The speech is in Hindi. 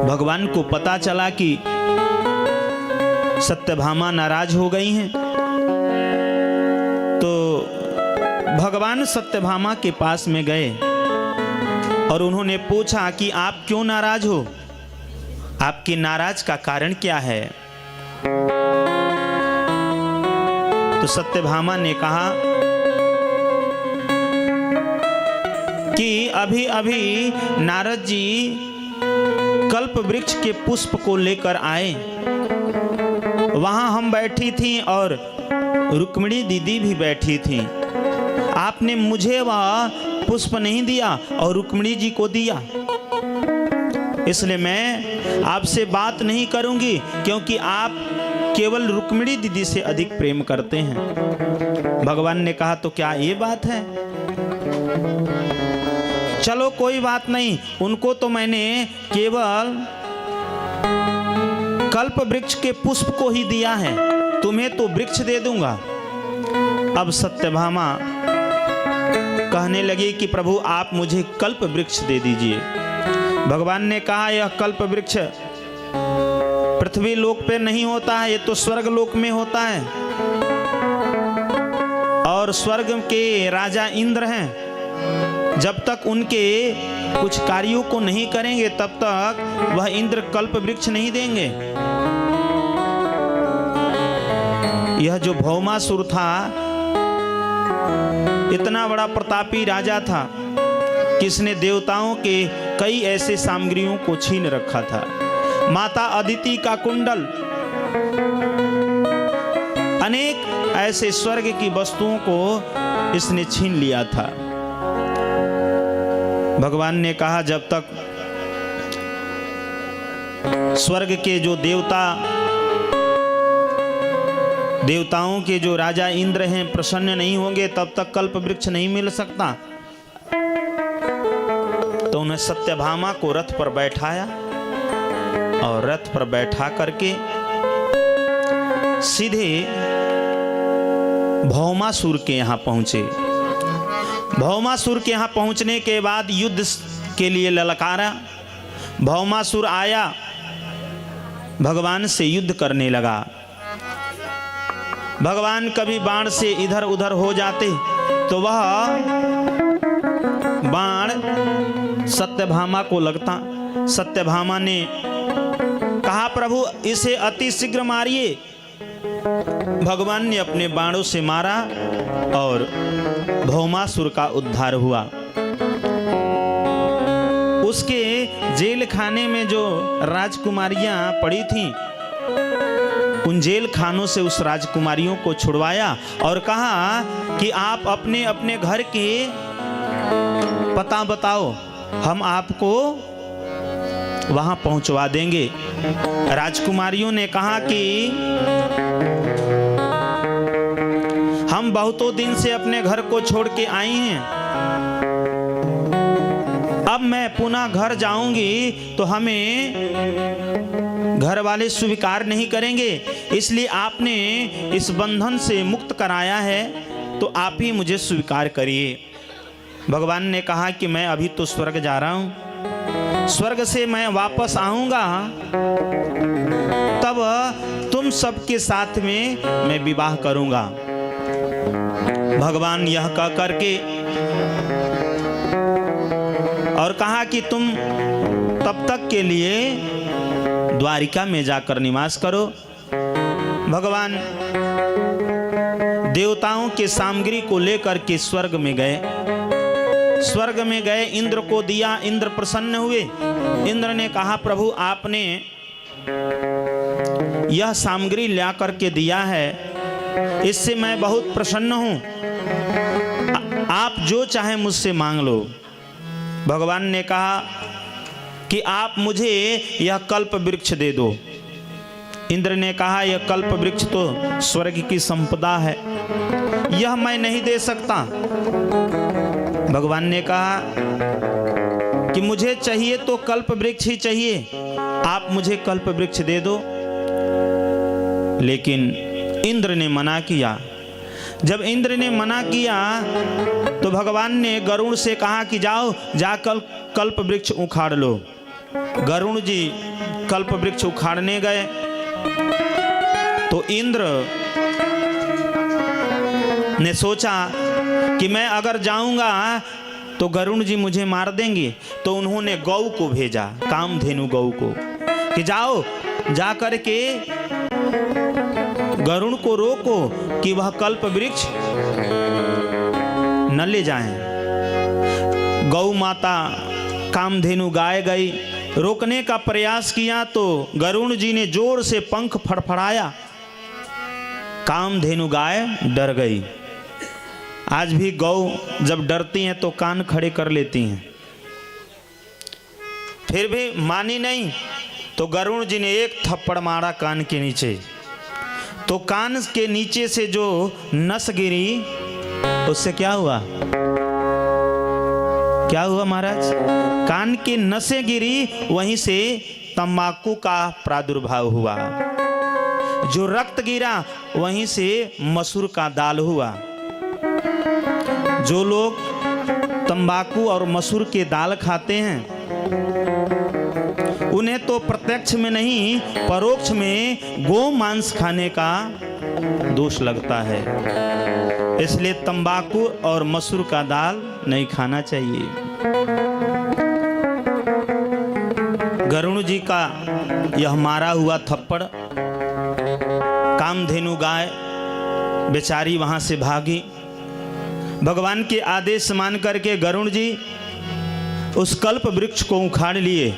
भगवान को पता चला कि सत्यभामा नाराज हो गई हैं, तो भगवान सत्यभामा के पास में गए और उन्होंने पूछा कि आप क्यों नाराज हो, आपके नाराज का कारण क्या है। तो सत्यभामा ने कहा कि अभी अभी नारद जी कल्प वृक्ष के पुष्प को लेकर आए, वहां हम बैठी थी और रुक्मिणी दीदी भी बैठी थी। आपने मुझे वह पुष्प नहीं दिया और रुक्मिणी जी को दिया, इसलिए मैं आपसे बात नहीं करूंगी, क्योंकि आप केवल रुक्मिणी दीदी से अधिक प्रेम करते हैं। भगवान ने कहा तो क्या ये बात है, चलो कोई बात नहीं, उनको तो मैंने केवल कल्प वृक्ष के पुष्प को ही दिया है, तुम्हें तो वृक्ष दे दूंगा। अब सत्यभामा कहने लगी कि प्रभु आप मुझे कल्प वृक्ष दे दीजिए। भगवान ने कहा यह कल्प वृक्ष पृथ्वी लोक पे नहीं होता है, ये तो स्वर्ग लोक में होता है, और स्वर्ग के राजा इंद्र हैं, जब तक उनके कुछ कार्यों को नहीं करेंगे तब तक वह इंद्र कल्प वृक्ष नहीं देंगे। यह जो भौमासुर था इतना बड़ा प्रतापी राजा था, किसने देवताओं के कई ऐसे सामग्रियों को छीन रखा था। माता अदिति का कुंडल, अनेक ऐसे स्वर्ग की वस्तुओं को इसने छीन लिया था। भगवान ने कहा जब तक स्वर्ग के जो देवताओं के जो राजा इंद्र हैं प्रसन्न नहीं होंगे तब तक कल्प वृक्ष नहीं मिल सकता। तो उन्हें सत्यभामा को रथ पर बैठाया और रथ पर बैठा करके सीधे भौमासुर के यहाँ पहुंचे। भौमासुर के यहाँ पहुंचने के बाद युद्ध के लिए ललकारा। भौमासुर आया, भगवान से युद्ध करने लगा। भगवान कभी बाण से इधर उधर हो जाते तो वह बाण सत्यभामा को लगता। सत्यभामा ने कहा प्रभु इसे अति शीघ्र मारिए। भगवान ने अपने बाणों से मारा और भौमासुर का उद्धार हुआ। उसके जेल खाने में जो राजकुमारियां पड़ी थीं, उन जेल खानों से उस राजकुमारियों को छुड़वाया और कहा कि आप अपने अपने घर के पता बताओ, हम आपको वहां पहुंचवा देंगे। राजकुमारियों ने कहा कि हम बहुतों दिन से अपने घर को छोड़ के आई हैं, अब मैं पुनः घर जाऊंगी तो हमें घर वाले स्वीकार नहीं करेंगे, इसलिए आपने इस बंधन से मुक्त कराया है तो आप ही मुझे स्वीकार करिए। भगवान ने कहा कि मैं अभी तो स्वर्ग जा रहा हूं, स्वर्ग से मैं वापस आऊंगा तब तुम सबके साथ में मैं विवाह करूंगा। भगवान यह कह करके और कहा कि तुम तब तक के लिए द्वारिका में जाकर निवास करो। भगवान देवताओं के सामग्री को लेकर के स्वर्ग में गए। स्वर्ग में गए, इंद्र को दिया, इंद्र प्रसन्न हुए। इंद्र ने कहा प्रभु आपने यह सामग्री ला करके दिया है, इससे मैं बहुत प्रसन्न हूं, आप जो चाहे मुझसे मांग लो। भगवान ने कहा कि आप मुझे यह कल्प वृक्ष दे दो। इंद्र ने कहा यह कल्प वृक्ष तो स्वर्ग की संपदा है, यह मैं नहीं दे सकता। भगवान ने कहा कि मुझे चाहिए तो कल्प वृक्ष ही चाहिए, आप मुझे कल्प वृक्ष दे दो। लेकिन इंद्र ने मना किया। जब इंद्र ने मना किया तो भगवान ने गरुड़ से कहा कि जाओ जाकर कल्प वृक्ष उखाड़ लो। गरुड़ जी कल्प वृक्ष उखाड़ने गए तो इंद्र ने सोचा कि मैं अगर जाऊंगा तो गरुण जी मुझे मार देंगे। तो उन्होंने गौ को भेजा, कामधेनु गौ को, कि जाओ जा कर के गरुण को रोको कि वह कल्प वृक्ष न ले जाएं। गौ माता कामधेनु गाय गई, रोकने का प्रयास किया तो गरुण जी ने जोर से पंख फड़फड़ाया, कामधेनु गाय डर गई। आज भी गौ जब डरती हैं तो कान खड़े कर लेती हैं, फिर भी मानी नहीं तो गरुण जी ने एक थप्पड़ मारा कान के नीचे, तो कान के नीचे से जो नस गिरी उससे क्या हुआ, क्या हुआ महाराज? कान की नसें गिरी, वहीं से तंबाकू का प्रादुर्भाव हुआ। जो रक्त गिरा वहीं से मसूर का दाल हुआ। जो लोग तंबाकू और मसूर के दाल खाते हैं उन्हें तो प्रत्यक्ष में नहीं परोक्ष में गो मांस खाने का दोष लगता है। इसलिए तंबाकू और मसूर का दाल नहीं खाना चाहिए। गरुण जी का यह मारा हुआ थप्पड़, कामधेनु गाय बेचारी वहां से भागी। भगवान के आदेश मान करके गरुण जी उस कल्प वृक्ष को उखाड़ लिए।